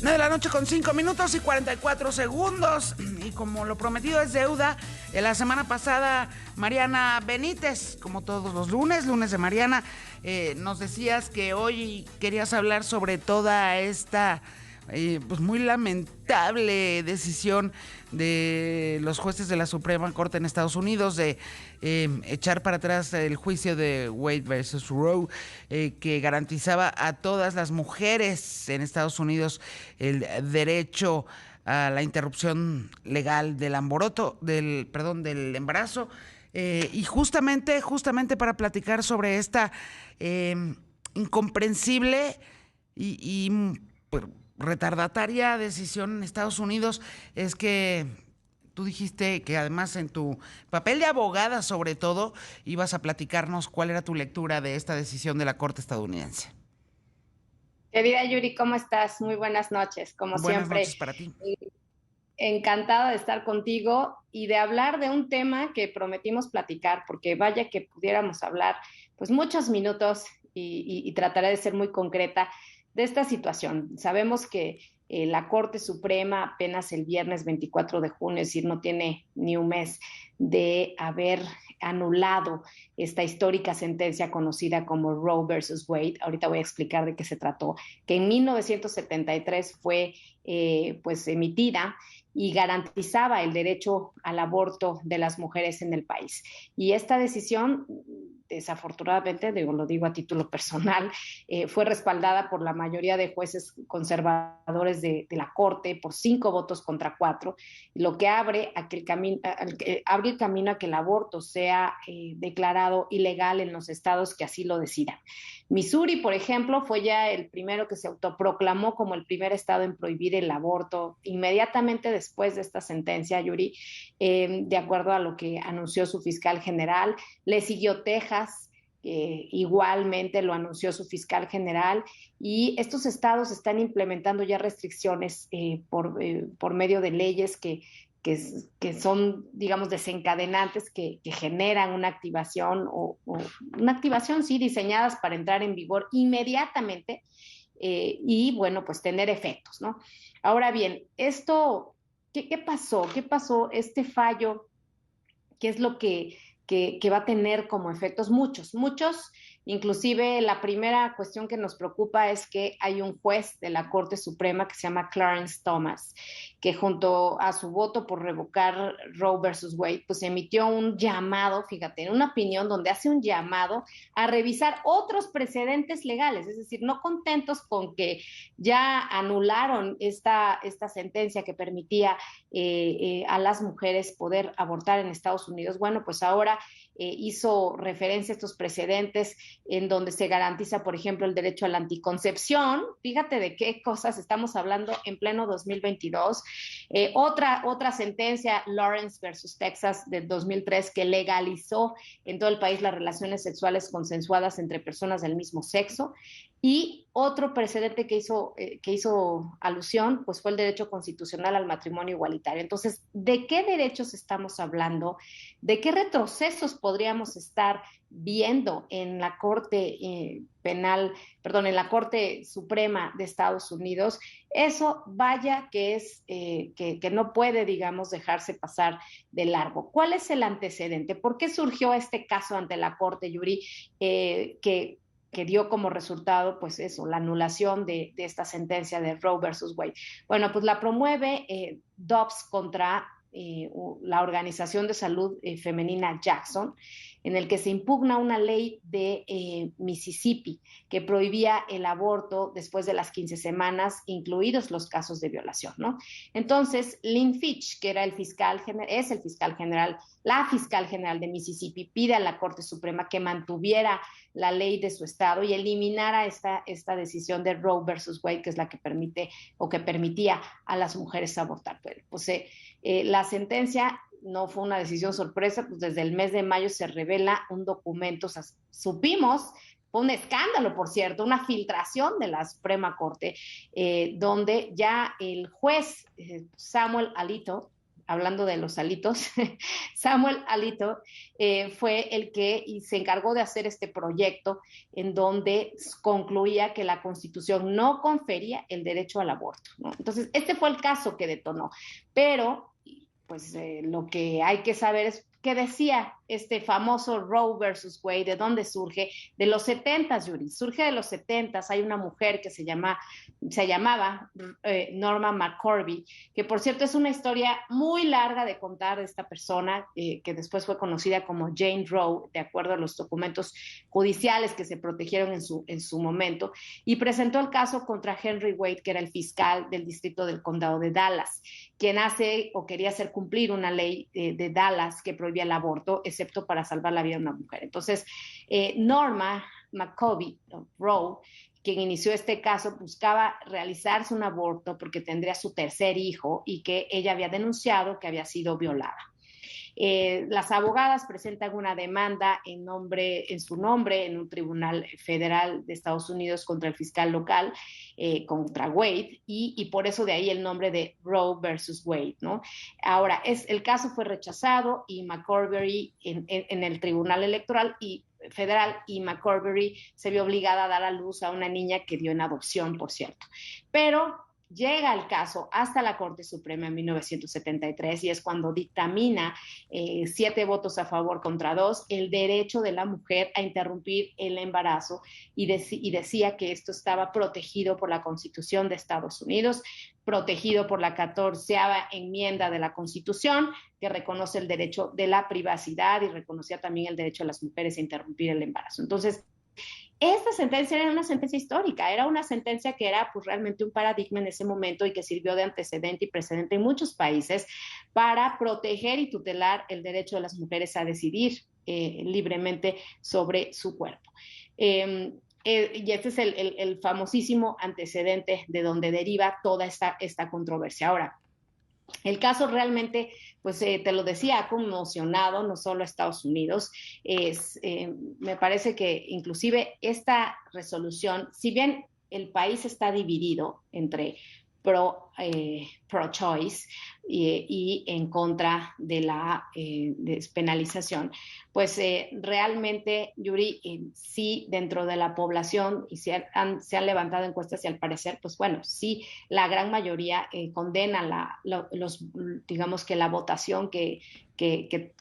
9 de la noche con 5 minutos y 44 segundos. Y como lo prometido es deuda, la semana pasada Mariana Benítez, como todos los lunes de Mariana, nos decías que hoy querías hablar sobre toda esta pues muy lamentable decisión de los jueces de la Suprema Corte en Estados Unidos de echar para atrás el juicio de Wade versus Roe, que garantizaba a todas las mujeres en Estados Unidos el derecho a la interrupción legal del del embarazo. Y justamente para platicar sobre esta incomprensible y pues, retardataria decisión en Estados Unidos, es que tú dijiste que además en tu papel de abogada sobre todo ibas a platicarnos cuál era tu lectura de esta decisión de la Corte estadounidense. Querida Yuri, ¿cómo estás? Muy buenas noches, como Buenas siempre. noches para ti. Encantada de estar contigo y de hablar de un tema que prometimos platicar, porque vaya que pudiéramos hablar pues muchos minutos y trataré de ser muy concreta de esta situación. Sabemos que la Corte Suprema apenas el viernes 24 de junio, es decir, no tiene ni un mes de haber anulado esta histórica sentencia conocida como Roe versus Wade. Ahorita voy a explicar de qué se trató, que en 1973 fue pues emitida y garantizaba el derecho al aborto de las mujeres en el país. Y esta decisión, desafortunadamente, lo digo a título personal, fue respaldada por la mayoría de jueces conservadores de la Corte por 5 votos contra 4, lo que abre el camino a que el aborto sea declarado ilegal en los estados que así lo decidan. Missouri, por ejemplo, fue ya el primero que se autoproclamó como el primer estado en prohibir el aborto inmediatamente después de esta sentencia, Yuri, de acuerdo a lo que anunció su fiscal general. Le siguió Texas, igualmente lo anunció su fiscal general, y estos estados están implementando ya restricciones por medio de leyes que son, digamos, desencadenantes que generan una activación o una activación, sí, diseñadas para entrar en vigor inmediatamente y, bueno, pues tener efectos, ¿no? Ahora bien, esto, ¿qué pasó? ¿Qué pasó? Este fallo, ¿qué es lo que va a tener como efectos? Muchos. Inclusive la primera cuestión que nos preocupa es que hay un juez de la Corte Suprema que se llama Clarence Thomas, que junto a su voto por revocar Roe versus Wade, pues emitió un llamado, fíjate, en una opinión donde hace un llamado a revisar otros precedentes legales, es decir, no contentos con que ya anularon esta sentencia que permitía a las mujeres poder abortar en Estados Unidos. Bueno, pues ahora hizo referencia a estos precedentes en donde se garantiza, por ejemplo, el derecho a la anticoncepción. Fíjate de qué cosas estamos hablando en pleno 2022. Otra sentencia, Lawrence versus Texas, de 2003, que legalizó en todo el país las relaciones sexuales consensuadas entre personas del mismo sexo. Y otro precedente que hizo alusión, pues fue el derecho constitucional al matrimonio igualitario. Entonces, ¿de qué derechos estamos hablando? ¿De qué retrocesos podríamos estar viendo en la Corte en la Corte Suprema de Estados Unidos? Eso, vaya que es que no puede, digamos, dejarse pasar de largo. ¿Cuál es el antecedente? ¿Por qué surgió este caso ante la Corte, Yuri, que dio como resultado, pues eso, la anulación de esta sentencia de Roe versus Wade? Bueno, pues la promueve Dobbs contra la Organización de Salud Femenina Jackson, en el que se impugna una ley de Mississippi que prohibía el aborto después de las 15 semanas, incluidos los casos de violación, ¿no? Entonces, Lynn Fitch, que era la fiscal general de Mississippi, pide a la Corte Suprema que mantuviera la ley de su estado y eliminara esta decisión de Roe versus Wade, que es la que permite o que permitía a las mujeres abortar. Pero, pues, la sentencia no fue una decisión sorpresa, pues desde el mes de mayo se revela un documento, o sea, supimos, fue un escándalo, por cierto, una filtración de la Suprema Corte, donde ya el juez Samuel hablando de los Alitos, Samuel Alito fue el que se encargó de hacer este proyecto en donde concluía que la Constitución no confería el derecho al aborto, ¿no? Entonces, este fue el caso que detonó, pero pues lo que hay que saber es qué decía este famoso Roe versus Wade, de dónde surge, de los 70s, Yuri, surge de los 70s. Hay una mujer que se llamaba Norma McCorvey, que por cierto es una historia muy larga de contar de esta persona, que después fue conocida como Jane Roe, de acuerdo a los documentos judiciales que se protegieron en su momento, y presentó el caso contra Henry Wade, que era el fiscal del distrito del condado de Dallas, quien hace o quería hacer cumplir una ley de Dallas que prohibía el aborto, excepto para salvar la vida de una mujer. Entonces, Norma McCorvey, Roe, quien inició este caso, buscaba realizarse un aborto porque tendría su tercer hijo y que ella había denunciado que había sido violada. Las abogadas presentan una demanda en su nombre en un tribunal federal de Estados Unidos contra el fiscal local, contra Wade, y por eso de ahí el nombre de Roe versus Wade, ¿no? Ahora, el caso fue rechazado y McCorvey en el tribunal electoral federal, y McCorvey se vio obligada a dar a luz a una niña que dio en adopción, por cierto. Pero llega el caso hasta la Corte Suprema en 1973 y es cuando dictamina 7 votos a favor contra 2 el derecho de la mujer a interrumpir el embarazo y decía que esto estaba protegido por la Constitución de Estados Unidos, protegido por la 14ª enmienda de la Constitución, que reconoce el derecho de la privacidad y reconocía también el derecho de las mujeres a interrumpir el embarazo. Entonces, esta sentencia era una sentencia histórica, era una sentencia que era pues realmente un paradigma en ese momento y que sirvió de antecedente y precedente en muchos países para proteger y tutelar el derecho de las mujeres a decidir libremente sobre su cuerpo. Y este es el famosísimo antecedente de donde deriva toda esta controversia. Ahora, el caso realmente, pues te lo decía, ha conmocionado no solo a Estados Unidos. Me parece que inclusive esta resolución, si bien el país está dividido entre pro-choice y en contra de la despenalización, pues realmente, Yuri, sí, dentro de la población, y se han levantado encuestas y al parecer, pues bueno, sí, la gran mayoría condena digamos que la votación que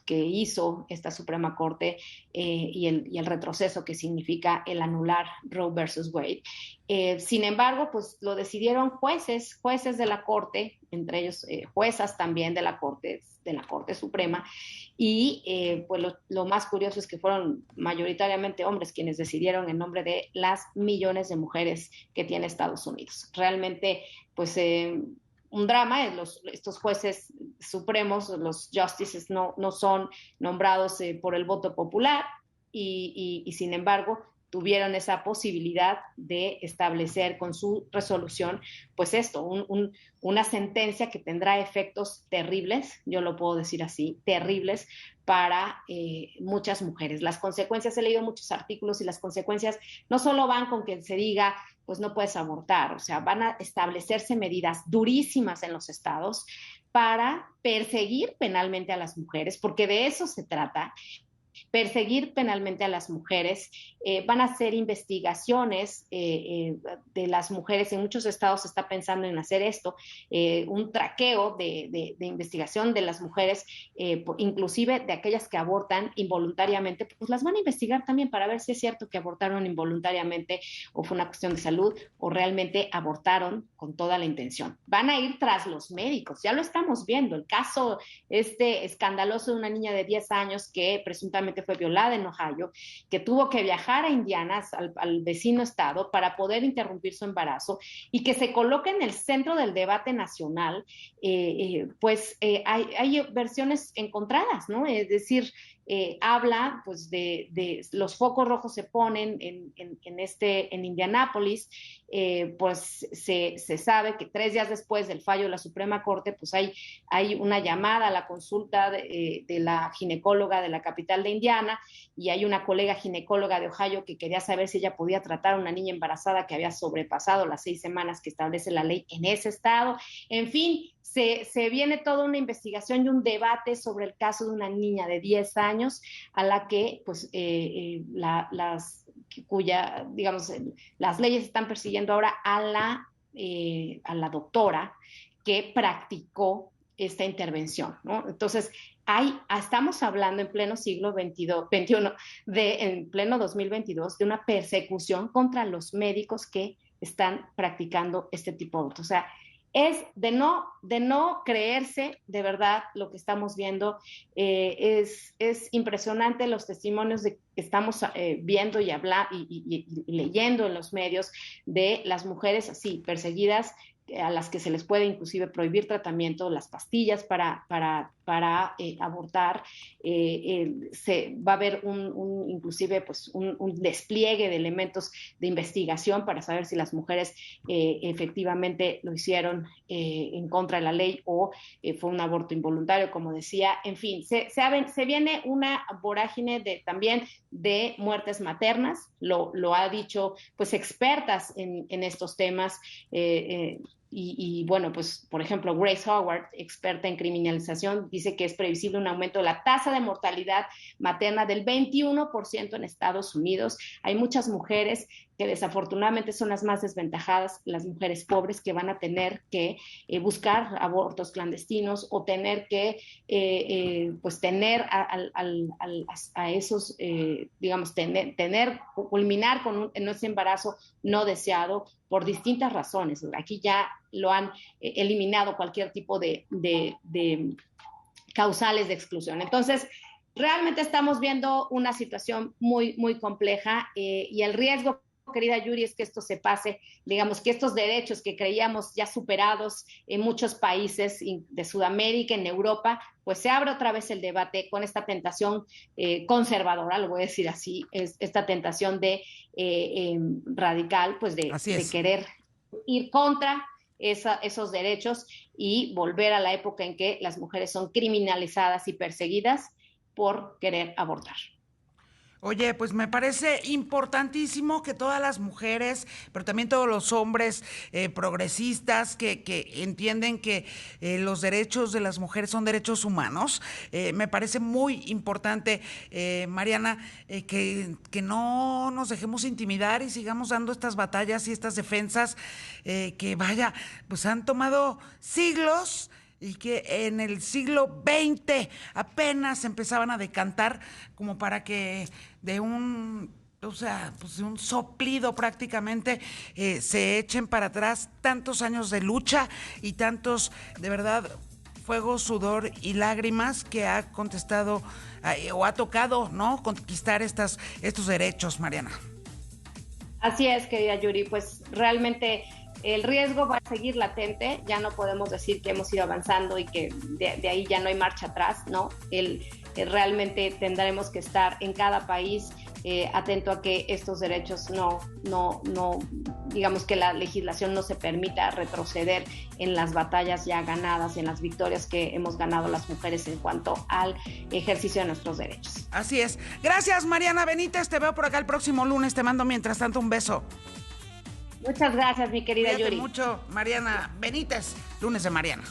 hizo esta Suprema Corte y el retroceso que significa el anular Roe versus Wade. Sin embargo, pues lo decidieron jueces de la Corte, entre ellos juezas también de la Corte Suprema, y pues lo más curioso es que fueron mayoritariamente hombres quienes decidieron en nombre de las millones de mujeres que tiene Estados Unidos. Realmente, pues un drama. Estos jueces supremos, los justices, no son nombrados por el voto popular y sin embargo tuvieron esa posibilidad de establecer con su resolución, pues esto, una sentencia que tendrá efectos terribles, yo lo puedo decir así, terribles para muchas mujeres. Las consecuencias, he leído muchos artículos y las consecuencias no solo van con que se diga, pues no puedes abortar, o sea, van a establecerse medidas durísimas en los estados para perseguir penalmente a las mujeres, porque de eso se trata. Perseguir penalmente a las mujeres, van a hacer investigaciones de las mujeres. En muchos estados se está pensando en hacer esto, un traqueo de investigación de las mujeres, inclusive de aquellas que abortan involuntariamente, pues las van a investigar también para ver si es cierto que abortaron involuntariamente o fue una cuestión de salud o realmente abortaron con toda la intención. Van a ir tras los médicos, ya lo estamos viendo, el caso escandaloso de una niña de 10 años que presuntamente fue violada en Ohio, que tuvo que viajar a Indiana, al vecino estado, para poder interrumpir su embarazo y que se coloca en el centro del debate nacional, pues hay versiones encontradas, ¿no? Es decir, habla pues de los focos rojos se ponen en Indianápolis, pues se sabe que 3 días después del fallo de la Suprema Corte, pues hay una llamada a la consulta de la ginecóloga de la capital de Indiana, y hay una colega ginecóloga de Ohio que quería saber si ella podía tratar a una niña embarazada que había sobrepasado las 6 semanas que establece la ley en ese estado. En fin, se viene toda una investigación y un debate sobre el caso de una niña de 10 años a la que pues las leyes están persiguiendo ahora a la doctora que practicó esta intervención, ¿no? Entonces, estamos hablando en pleno siglo XXI, en pleno 2022, de una persecución contra los médicos que están practicando este tipo de abortos. O sea, es de no creerse de verdad lo que estamos viendo. Es impresionante los testimonios que estamos viendo y leyendo en los medios de las mujeres así perseguidas, a las que se les puede inclusive prohibir tratamiento, las pastillas para abortar. Va a haber inclusive pues un despliegue de elementos de investigación para saber si las mujeres efectivamente lo hicieron en contra de la ley o fue un aborto involuntario, como decía. En fin, se viene una vorágine también de muertes maternas, lo ha dicho pues expertas en estos temas. Y bueno, pues por ejemplo, Grace Howard, experta en criminalización, dice que es previsible un aumento de la tasa de mortalidad materna del 21% en Estados Unidos. Hay muchas mujeres que desafortunadamente son las más desventajadas, las mujeres pobres, que van a tener que buscar abortos clandestinos o tener que pues tener a esos, digamos, culminar en ese embarazo no deseado por distintas razones. Aquí ya lo han eliminado cualquier tipo de causales de exclusión. Entonces, realmente estamos viendo una situación muy, muy compleja y el riesgo, querida Yuri, es que esto se pase, digamos, que estos derechos que creíamos ya superados en muchos países de Sudamérica, en Europa, pues se abre otra vez el debate con esta tentación conservadora, lo voy a decir así, esta tentación de radical, pues de querer ir contra esos derechos y volver a la época en que las mujeres son criminalizadas y perseguidas por querer abortar. Oye, pues me parece importantísimo que todas las mujeres, pero también todos los hombres progresistas que entienden que los derechos de las mujeres son derechos humanos, me parece muy importante, Mariana, que no nos dejemos intimidar y sigamos dando estas batallas y estas defensas que vaya, pues han tomado siglos y que en el siglo XX apenas empezaban a decantar como para que de un soplido prácticamente se echen para atrás tantos años de lucha y tantos, de verdad, fuego, sudor y lágrimas que ha contestado o ha tocado, ¿no?, conquistar estos derechos, Mariana. Así es, querida Yuri, pues realmente el riesgo va a seguir latente, ya no podemos decir que hemos ido avanzando y que de ahí ya no hay marcha atrás, ¿no? Realmente tendremos que estar en cada país atento a que estos derechos no, digamos que la legislación no se permita retroceder en las batallas ya ganadas, en las victorias que hemos ganado las mujeres en cuanto al ejercicio de nuestros derechos. Así es. Gracias, Mariana Benítez, te veo por acá el próximo lunes, te mando mientras tanto un beso. Muchas gracias, mi querida Cuídate Yuri. mucho, Mariana Benítez, lunes de Mariana.